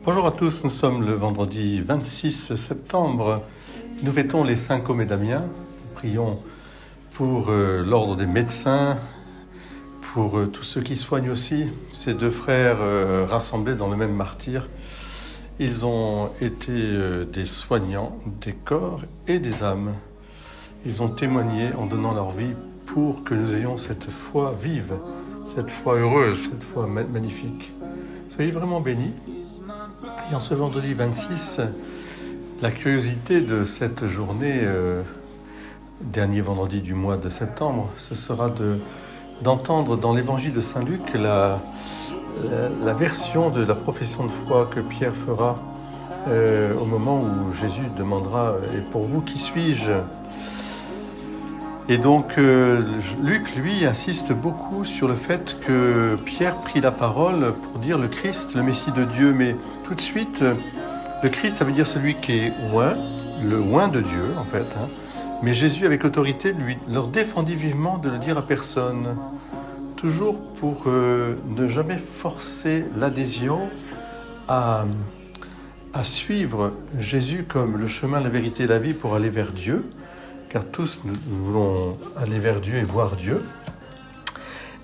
Bonjour à tous, nous sommes le vendredi 26 septembre. Nous fêtons les saints Côme et Damien. Prions pour l'ordre des médecins, pour tous ceux qui soignent aussi. Ces deux frères rassemblés dans le même martyre. Ils ont été des soignants des corps et des âmes. Ils ont témoigné en donnant leur vie pour que nous ayons cette foi vive, cette foi heureuse, cette foi magnifique. Soyez vraiment bénis. Et en ce vendredi 26, la curiosité de cette journée, dernier vendredi du mois de septembre, ce sera d'entendre dans l'évangile de Saint Luc la version de la profession de foi que Pierre fera au moment où Jésus demandera « Et pour vous, qui suis-je » Et donc, Luc, lui, insiste beaucoup sur le fait que Pierre prit la parole pour dire le Christ, le Messie de Dieu. Mais tout de suite, le Christ, ça veut dire celui qui est oint, le oint de Dieu, en fait. Mais Jésus, avec autorité, leur défendit vivement de le dire à personne. Toujours pour ne jamais forcer l'adhésion à suivre Jésus comme le chemin, la vérité et la vie pour aller vers Dieu. Car tous nous voulons aller vers Dieu et voir Dieu.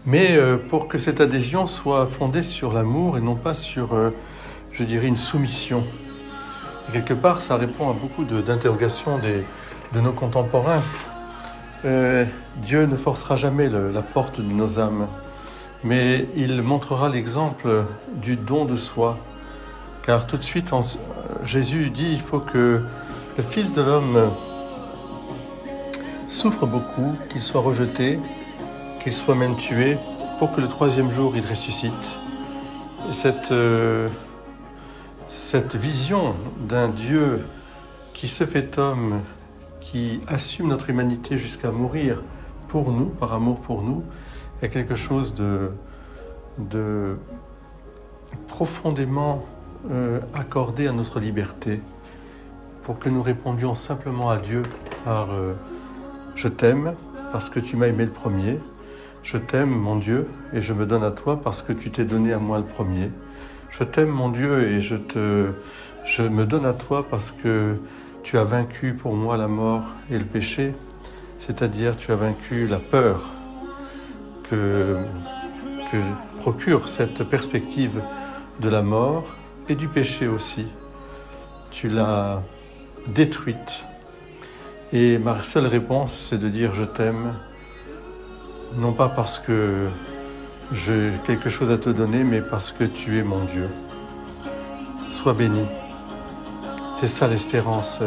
Mais pour que cette adhésion soit fondée sur l'amour et non pas sur, je dirais, une soumission. Et quelque part, ça répond à beaucoup d'interrogations de nos contemporains. Dieu ne forcera jamais la porte de nos âmes, mais il montrera l'exemple du don de soi. Car tout de suite, Jésus dit il faut que le Fils de l'homme souffre beaucoup, qu'il soit rejeté, qu'il soit même tué, pour que le troisième jour il ressuscite. Et cette vision d'un Dieu qui se fait homme, qui assume notre humanité jusqu'à mourir pour nous, par amour pour nous, est quelque chose de profondément accordé à notre liberté, pour que nous répondions simplement à Dieu par je t'aime parce que tu m'as aimé le premier. Je t'aime, mon Dieu, et je me donne à toi parce que tu t'es donné à moi le premier. Je t'aime, mon Dieu, et je me donne à toi parce que tu as vaincu pour moi la mort et le péché, c'est-à-dire tu as vaincu la peur que procure cette perspective de la mort et du péché aussi. Tu l'as détruite. Et ma seule réponse, c'est de dire « je t'aime », non pas parce que j'ai quelque chose à te donner, mais parce que tu es mon Dieu. Sois béni. C'est ça l'espérance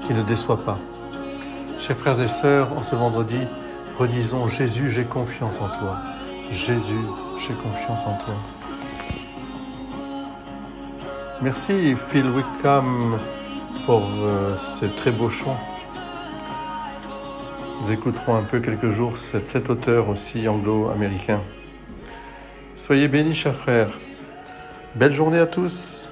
qui ne déçoit pas. Chers frères et sœurs, en ce vendredi, redisons « Jésus, j'ai confiance en toi ». Jésus, j'ai confiance en toi. Merci Phil Wickham pour ce très beau chant. Nous écouterons un peu quelques jours cet auteur aussi anglo-américain. Soyez bénis, chers frères. Belle journée à tous.